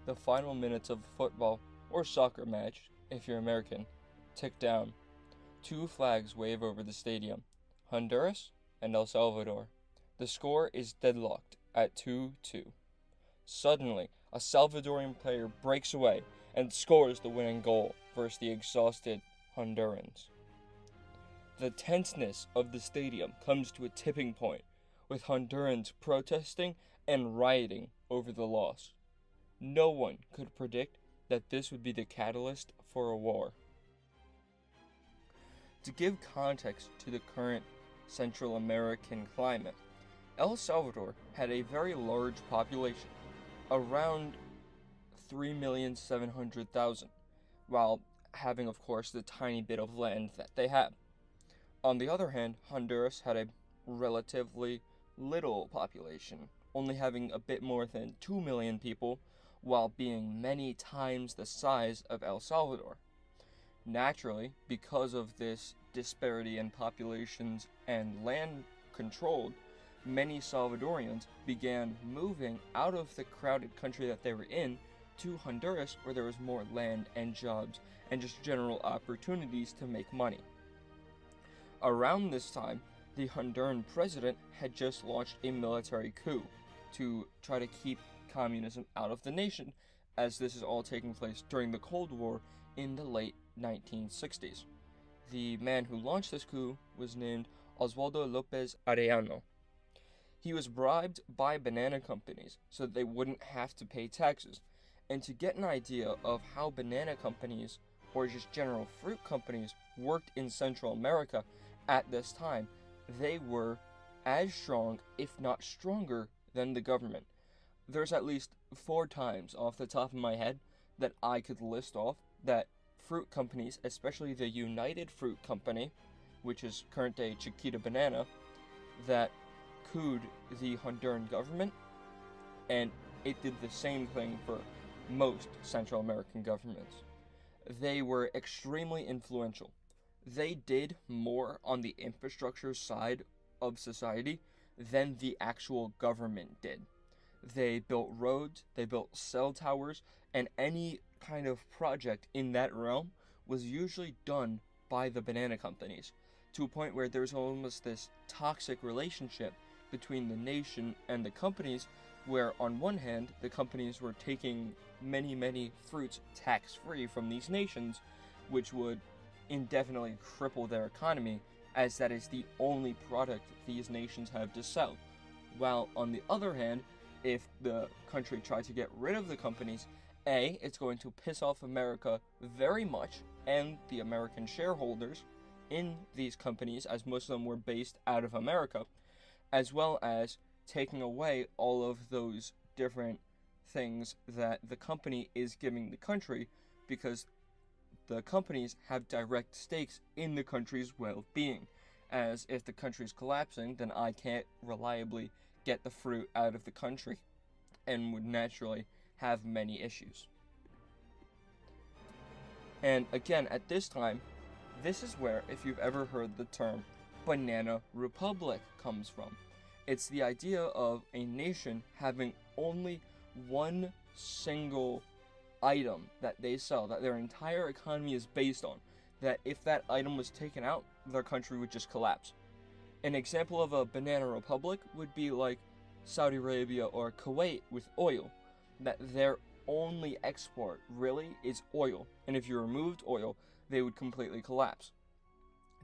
the final minutes of a football or soccer match, if you're American, tick down. Two flags wave over the stadium, Honduras and El Salvador. The score is deadlocked at 2-2. Suddenly, a Salvadorian player breaks away and scores the winning goal versus the exhausted Hondurans. The tenseness of the stadium comes to a tipping point, with Hondurans protesting and rioting over the loss. No one could predict that this would be the catalyst for a war. To give context to the current Central American climate, El Salvador had a very large population, around 3,700,000, while having, of course, the tiny bit of land that they had. On the other hand, Honduras had a relatively little population, only having a bit more than 2 million people, while being many times the size of El Salvador. Naturally, because of this disparity in populations and land controlled, many Salvadorians began moving out of the crowded country that they were in to Honduras, where there was more land and jobs and just general opportunities to make money. Around this time, the Honduran president had just launched a military coup to try to keep communism out of the nation, as this is all taking place during the Cold War in the late 1960s. The man who launched this coup was named Oswaldo López Arellano. He was bribed by banana companies so that they wouldn't have to pay taxes. And to get an idea of how banana companies, or just general fruit companies, worked in Central America at this time, they were as strong, if not stronger, than the government. There's at least 4 times off the top of my head that I could list off that fruit companies, especially the United Fruit Company, which is current day Chiquita Banana, that couped the Honduran government, and it did the same thing for most Central American governments. They were extremely influential. They did more on the infrastructure side of society than the actual government did. They built roads, they built cell towers, and any kind of project in that realm was usually done by the banana companies, to a point where there's almost this toxic relationship between the nation and the companies, where on one hand, the companies were taking many fruits tax-free from these nations, which would indefinitely cripple their economy, as that is the only product these nations have to sell. While on the other hand, if the country tried to get rid of the companies, A, it's going to piss off America very much, and the American shareholders in these companies, as most of them were based out of America, as well as taking away all of those different things that the company is giving the country, because the companies have direct stakes in the country's well-being. As if the country's collapsing, then I can't reliably get the fruit out of the country, and would naturally have many issues. And again, at this time, this is where, if you've ever heard the term Banana Republic comes from. It's the idea of a nation having only one single item that they sell, that their entire economy is based on, that if that item was taken out, their country would just collapse. An example of a banana republic would be like Saudi Arabia or Kuwait with oil, that their only export really is oil, and if you removed oil, they would completely collapse.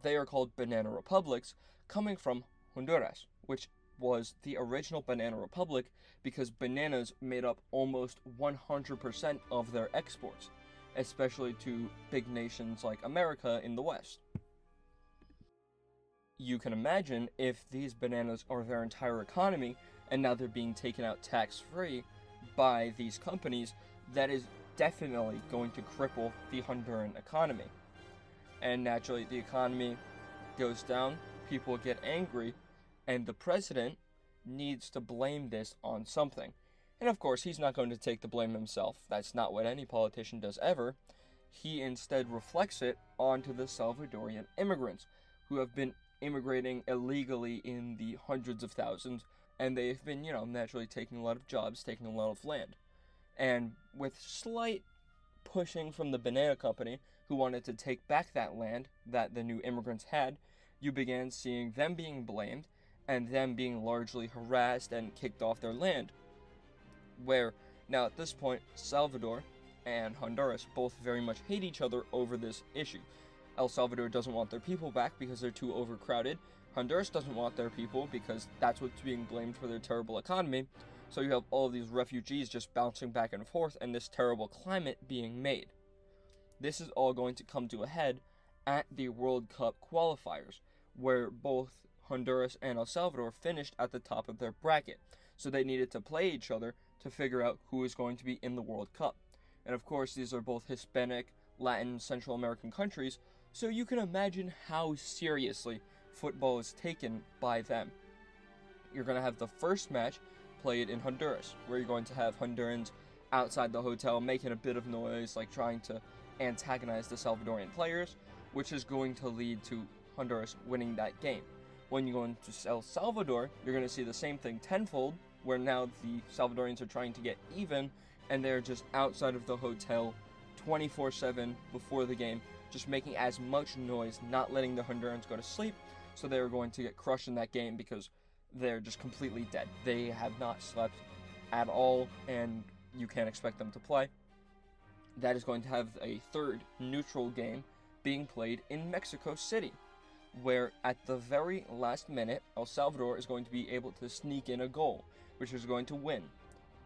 They are called banana republics, coming from Honduras, which was the original banana republic because bananas made up almost 100% of their exports, especially to big nations like America in the West. You can imagine if these bananas are their entire economy and now they're being taken out tax-free by these companies, that is definitely going to cripple the Honduran economy. And naturally, the economy goes down, people get angry, and the president needs to blame this on something. And of course, he's not going to take the blame himself. That's not what any politician does ever. He instead reflects it onto the Salvadorian immigrants, who have been immigrating illegally in the hundreds of thousands, and they've been, naturally taking a lot of jobs, taking a lot of land. And with slight pushing from the banana company, who wanted to take back that land that the new immigrants had, you began seeing them being blamed and them being largely harassed and kicked off their land. Where now at this point, Salvador and Honduras both very much hate each other over this issue. El Salvador doesn't want their people back because they're too overcrowded. Honduras doesn't want their people because that's what's being blamed for their terrible economy. So you have all of these refugees just bouncing back and forth and this terrible climate being made. This is all going to come to a head at the World Cup qualifiers, where both Honduras and El Salvador finished at the top of their bracket. So they needed to play each other to figure out who is going to be in the World Cup. And of course, these are both Hispanic, Latin, Central American countries, so you can imagine how seriously football is taken by them. You're going to have the first match played in Honduras, where you're going to have Hondurans outside the hotel making a bit of noise, like trying to antagonize the Salvadorian players, which is going to lead to Honduras winning that game. When you go into El Salvador, you're going to see the same thing tenfold, where now the Salvadorians are trying to get even, and they're just outside of the hotel 24/7 before the game, just making as much noise, not letting the Hondurans go to sleep, so they're going to get crushed in that game because they're just completely dead. They have not slept at all, and you can't expect them to play. That is going to have a third neutral game being played in Mexico City, where at the very last minute, El Salvador is going to be able to sneak in a goal, which is going to win.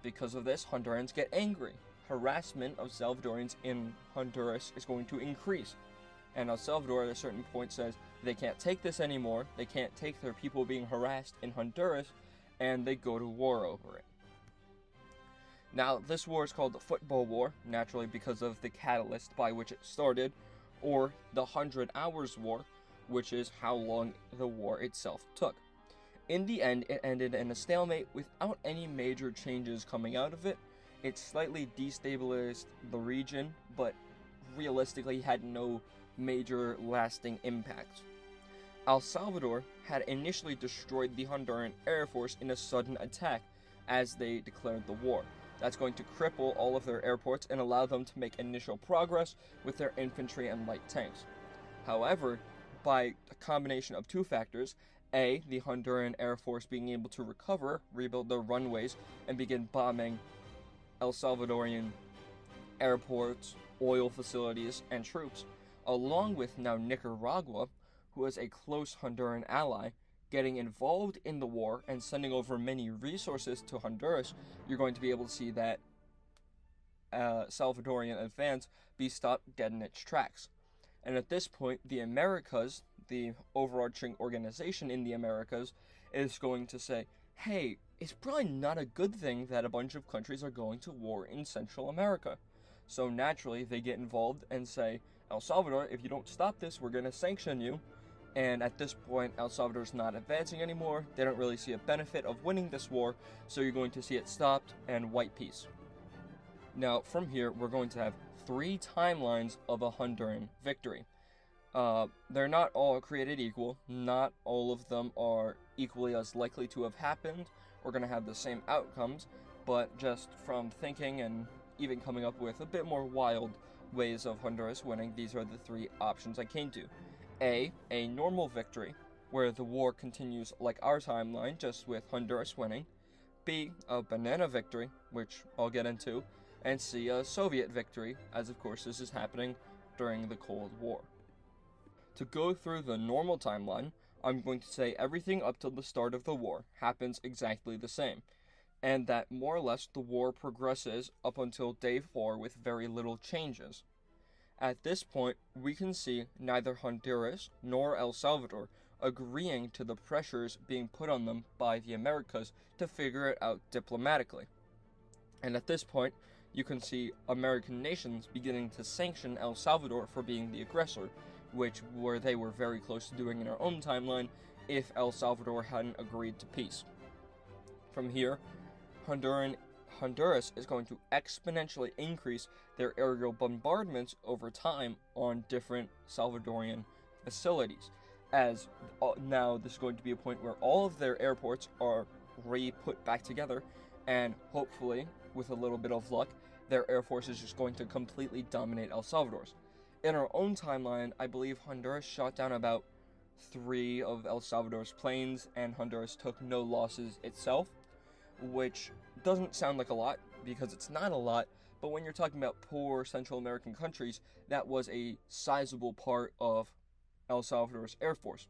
Because of this, Hondurans get angry. Harassment of Salvadorians in Honduras is going to increase. And El Salvador at a certain point says they can't take this anymore, they can't take their people being harassed in Honduras, and they go to war over it. Now, this war is called the Football War, naturally because of the catalyst by which it started, or the 100 Hours War, which is how long the war itself took. In the end, it ended in a stalemate without any major changes coming out of it. It slightly destabilized the region, but realistically had no major lasting impacts. El Salvador had initially destroyed the Honduran Air Force in a sudden attack as they declared the war. That's going to cripple all of their airports and allow them to make initial progress with their infantry and light tanks. However, by a combination of two factors, A, the Honduran Air Force being able to recover, rebuild their runways, and begin bombing El Salvadorian airports, oil facilities, and troops, along with now Nicaragua, who is a close Honduran ally, getting involved in the war and sending over many resources to Honduras, you're going to be able to see that Salvadorian advance be stopped dead in its tracks. And at this point, the Americas, the overarching organization in the Americas, is going to say, hey, it's probably not a good thing that a bunch of countries are going to war in Central America. So naturally, they get involved and say, El Salvador, if you don't stop this, we're going to sanction you. And at this point, El Salvador's not advancing anymore. They don't really see a benefit of winning this war, so you're going to see it stopped and white peace. Now, from here, we're going to have 3 timelines of a Honduran victory. They're not all created equal. Not all of them are equally as likely to have happened or going to have the same outcomes, but just from thinking and even coming up with a bit more wild ways of Honduras winning, these are the 3 options I came to. A normal victory, where the war continues like our timeline, just with Honduras winning. B, a banana victory, which I'll get into. And C, a Soviet victory, as of course this is happening during the Cold War. To go through the normal timeline, I'm going to say everything up till the start of the war happens exactly the same, and that more or less the war progresses up until day 4 with very little changes. At this point, we can see neither Honduras nor El Salvador agreeing to the pressures being put on them by the Americas to figure it out diplomatically. And at this point, you can see American nations beginning to sanction El Salvador for being the aggressor, which they were very close to doing in our own timeline if El Salvador hadn't agreed to peace. From here, Honduras is going to exponentially increase their aerial bombardments over time on different Salvadorian facilities, as now this is going to be a point where all of their airports are re-put back together, and hopefully with a little bit of luck, their air force is just going to completely dominate El Salvador's. In our own timeline, I believe Honduras shot down about 3 of El Salvador's planes, and Honduras took no losses itself, which doesn't sound like a lot, because it's not a lot, but when you're talking about poor Central American countries, that was a sizable part of El Salvador's air force.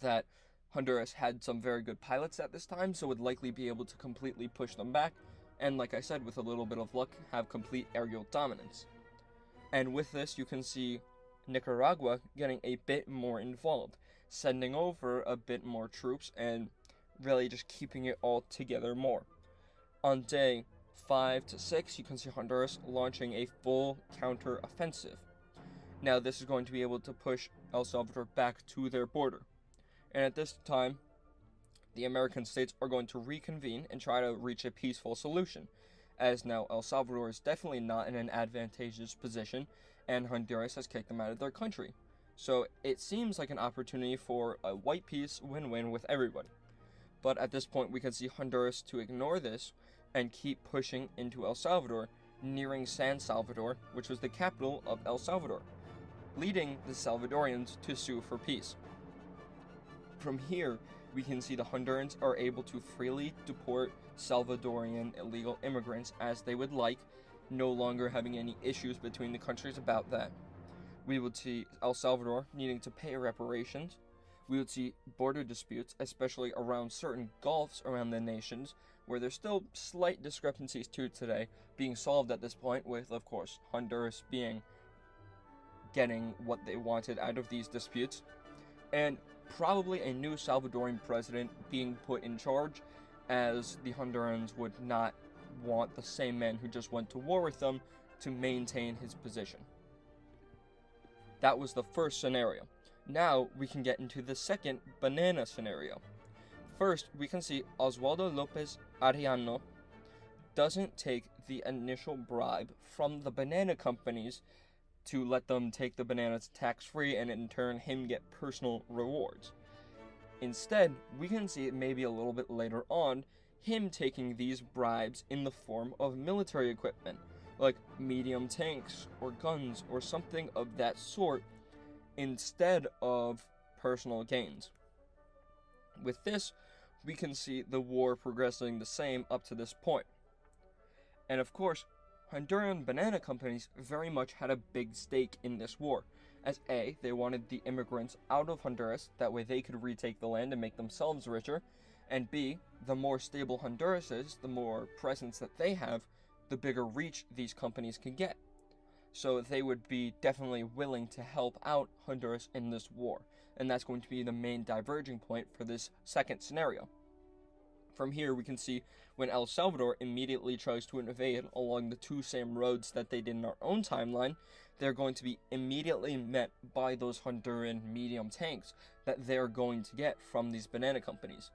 That Honduras had some very good pilots at this time, so would likely be able to completely push them back, and like I said, with a little bit of luck, have complete aerial dominance. And with this, you can see Nicaragua getting a bit more involved, sending over a bit more troops, and really just keeping it all together more. On day 5 to 6, you can see Honduras launching a full counter-offensive. Now, this is going to be able to push El Salvador back to their border. And at this time, the American states are going to reconvene and try to reach a peaceful solution, as now El Salvador is definitely not in an advantageous position, and Honduras has kicked them out of their country. So it seems like an opportunity for a white peace win-win with everybody. But at this point, we can see Honduras to ignore this and keep pushing into El Salvador, nearing San Salvador, which was the capital of El Salvador, leading the Salvadorians to sue for peace. From here, we can see the Hondurans are able to freely deport Salvadorian illegal immigrants as they would like, no longer having any issues between the countries about that. We would see El Salvador needing to pay reparations. We would see border disputes, especially around certain gulfs around the nations, where there's still slight discrepancies to today, being solved at this point, with, of course, Honduras getting what they wanted out of these disputes, and probably a new Salvadoran president being put in charge, as the Hondurans would not want the same man who just went to war with them to maintain his position. That was the first scenario. Now we can get into the second banana scenario. First, we can see Oswaldo Lopez Arellano doesn't take the initial bribe from the banana companies to let them take the bananas tax-free and in turn him get personal rewards. Instead, we can see it maybe a little bit later on, him taking these bribes in the form of military equipment, like medium tanks or guns or something of that sort, instead of personal gains. With this, we can see the war progressing the same up to this point. And of course, Honduran banana companies very much had a big stake in this war, as A, they wanted the immigrants out of Honduras, that way they could retake the land and make themselves richer, and B, the more stable Honduras is, the more presence that they have, the bigger reach these companies can get. So they would be definitely willing to help out Honduras in this war, and that's going to be the main diverging point for this second scenario. From here, we can see when El Salvador immediately tries to invade along the 2 same roads that they did in our own timeline, they're going to be immediately met by those Honduran medium tanks that they're going to get from these banana companies.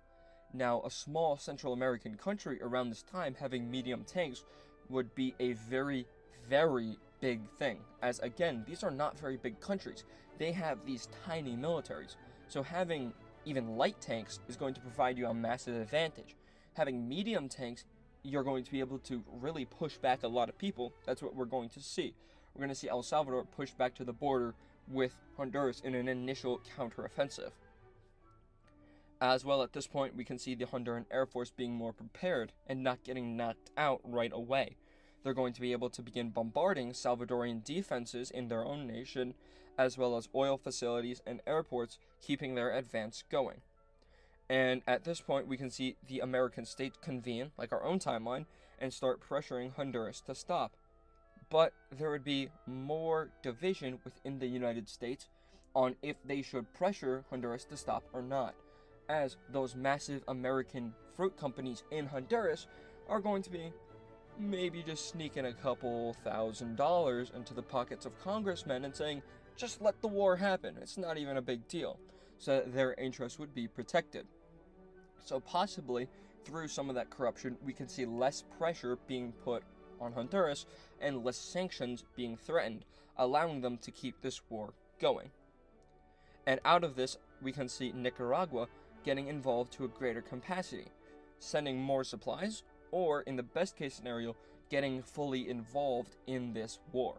Now, a small Central American country around this time having medium tanks would be a very, very big thing, as again, these are not very big countries. They have these tiny militaries, so having even light tanks is going to provide you a massive advantage. Having medium tanks, you're going to be able to really push back a lot of people. That's what we're going to see. We're going to see El Salvador push back to the border with Honduras in an initial counteroffensive. As well, at this point, we can see the Honduran Air Force being more prepared and not getting knocked out right away. They're going to be able to begin bombarding Salvadorian defenses in their own nation, as well as oil facilities and airports, keeping their advance going. And at this point, we can see the American states convene, like our own timeline, and start pressuring Honduras to stop. But there would be more division within the United States on if they should pressure Honduras to stop or not, as those massive American fruit companies in Honduras are going to be maybe just sneaking a couple $1,000s into the pockets of congressmen and saying, just let the war happen, it's not even a big deal, so that their interests would be protected. So possibly, through some of that corruption, we can see less pressure being put on Honduras and less sanctions being threatened, allowing them to keep this war going. And out of this, we can see Nicaragua getting involved to a greater capacity, sending more supplies or in the best case scenario, getting fully involved in this war,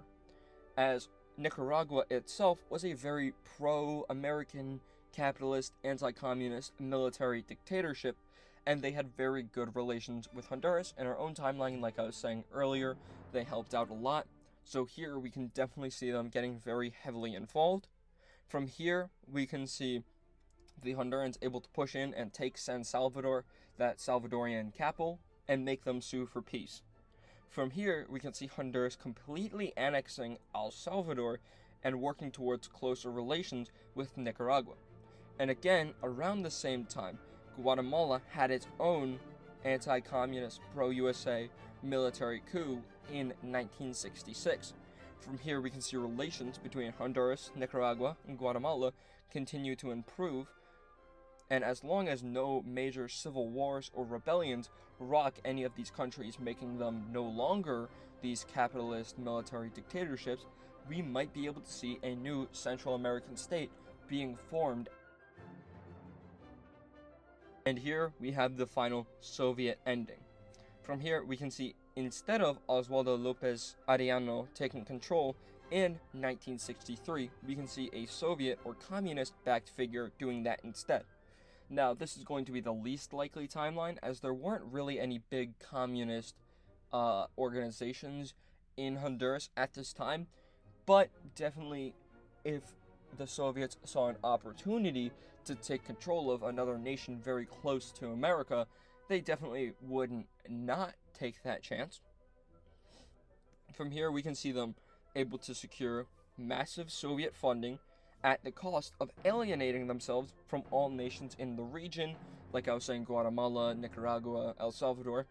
as Nicaragua itself was a very pro-American, capitalist, anti-communist military dictatorship, and they had very good relations with Honduras. In our own timeline, like I was saying earlier, they helped out a lot, so here we can definitely see them getting very heavily involved. From here, we can see the Hondurans able to push in and take San Salvador, that Salvadorian capital, and make them sue for peace. From here, we can see Honduras completely annexing El Salvador and working towards closer relations with Nicaragua. And again, around the same time, Guatemala had its own anti-communist, pro-USA military coup in 1966. From here, we can see relations between Honduras, Nicaragua, and Guatemala continue to improve, and as long as no major civil wars or rebellions rock any of these countries, making them no longer these capitalist military dictatorships, we might be able to see a new Central American state being formed. And here we have the final Soviet ending. From here we can see, instead of Oswaldo López Arellano taking control in 1963, we can see a Soviet or communist-backed figure doing that instead. Now, this is going to be the least likely timeline, as there weren't really any big communist organizations in Honduras at this time, but definitely if the Soviets saw an opportunity to take control of another nation very close to America, they definitely wouldn't not take that chance. From here, we can see them able to secure massive Soviet funding at the cost of alienating themselves from all nations in the region, like I was saying, Guatemala, Nicaragua, El Salvador,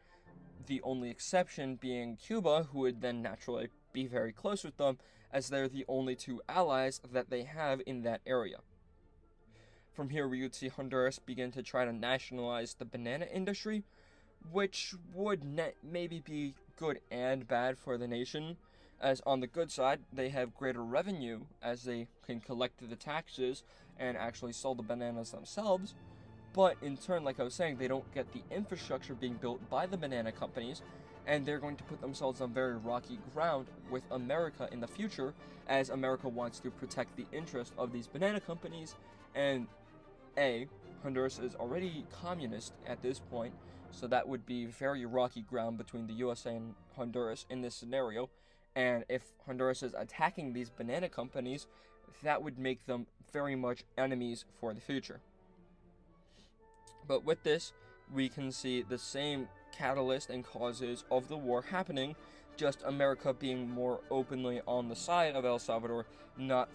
the only exception being Cuba, who would then naturally be very close with them, as they're the only two allies that they have in that area. From here, we would see Honduras begin to try to nationalize the banana industry, which would maybe be good and bad for the nation, as on the good side, they have greater revenue as they can collect the taxes and actually sell the bananas themselves, but in turn, like I was saying, they don't get the infrastructure being built by the banana companies, and they're going to put themselves on very rocky ground with America in the future, as America wants to protect the interest of these banana companies, and Honduras is already communist at this point, so that would be very rocky ground between the USA and Honduras in this scenario. And if Honduras is attacking these banana companies, that would make them very much enemies for the future. But with this, we can see the same catalyst and causes of the war happening, just America being more openly on the side of El Salvador, not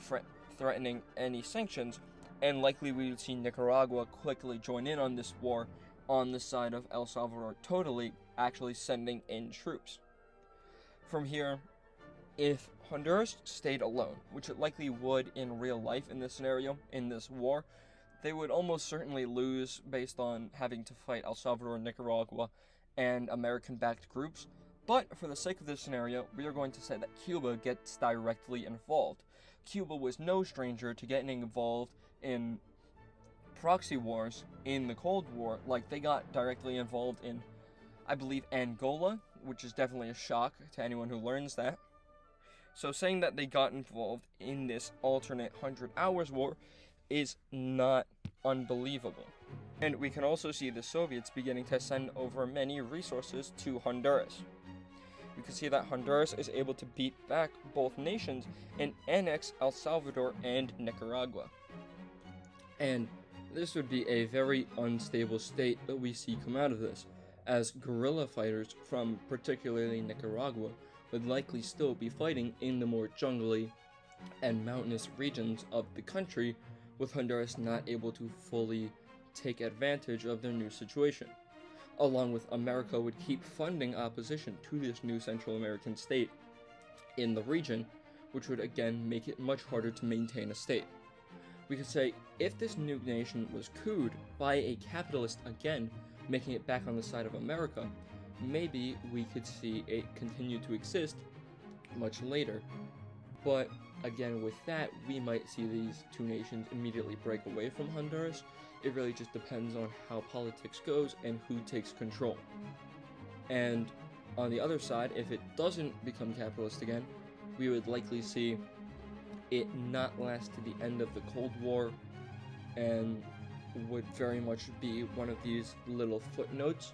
threatening any sanctions, and likely we would see Nicaragua quickly join in on this war on the side of El Salvador, totally actually sending in troops. From here, if Honduras stayed alone, which it likely would in real life in this scenario, in this war, they would almost certainly lose based on having to fight El Salvador, Nicaragua, and American-backed groups. But for the sake of this scenario, we are going to say that Cuba gets directly involved. Cuba was no stranger to getting involved in proxy wars in the Cold War. Like, they got directly involved in, I believe, Angola, which is definitely a shock to anyone who learns that. So saying that they got involved in this alternate 100 Hours war is not unbelievable. And we can also see the Soviets beginning to send over many resources to Honduras. We can see that Honduras is able to beat back both nations and annex El Salvador and Nicaragua. And this would be a very unstable state that we see come out of this, as guerrilla fighters from particularly Nicaragua would likely still be fighting in the more jungly and mountainous regions of the country, with Honduras not able to fully take advantage of their new situation. Along with America would keep funding opposition to this new Central American state in the region, which would again make it much harder to maintain a state. We could say, if this new nation was couped by a capitalist again, making it back on the side of America, maybe we could see it continue to exist much later. But again, with that, we might see these two nations immediately break away from Honduras. It really just depends on how politics goes and who takes control. And on the other side, if it doesn't become capitalist again, we would likely see it not last to the end of the Cold War, and would very much be one of these little footnotes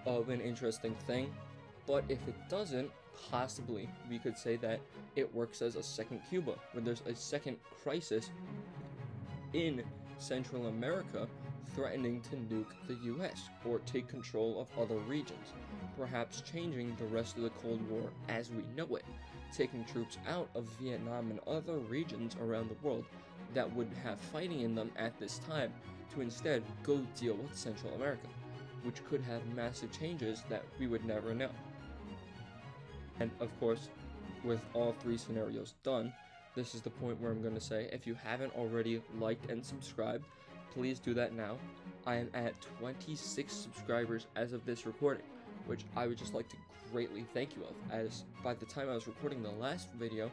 of an interesting thing. But if it doesn't, possibly we could say that it works as a second Cuba, when there's a second crisis in Central America threatening to nuke the US or take control of other regions, perhaps changing the rest of the Cold War as we know it, taking troops out of Vietnam and other regions around the world that would have fighting in them at this time, to instead go deal with Central America, which could have massive changes that we would never know. And of course, with all three scenarios done, this is the point where I'm going to say, if you haven't already liked and subscribed, please do that now. I am at 26 subscribers as of this recording, which I would just like to greatly thank you of, as by the time I was recording the last video,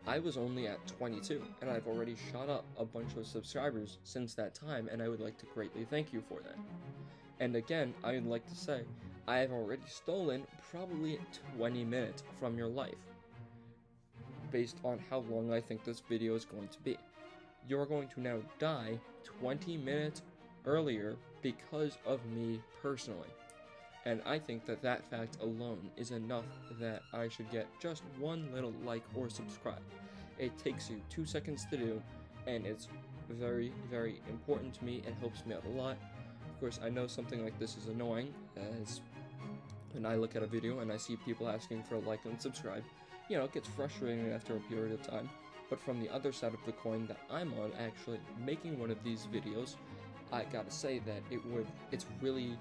I was only at 22, and I've already shot up a bunch of subscribers since that time, and I would like to greatly thank you for that. And again, I would like to say, I have already stolen probably 20 minutes from your life, based on how long I think this video is going to be. You're going to now die 20 minutes earlier because of me personally. And I think that that fact alone is enough that I should get just one little like or subscribe. It takes you 2 seconds to do, and it's very, very important to me and helps me out a lot. Of course, I know something like this is annoying, as when I look at a video and I see people asking for a like and subscribe, you know, it gets frustrating after a period of time. But from the other side of the coin that I'm on, actually making one of these videos, I gotta say that it's really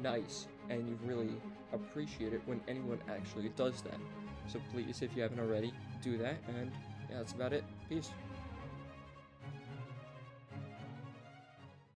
nice, and you really appreciate it when anyone actually does that. So please, if you haven't already, do that, and yeah, that's about it. Peace.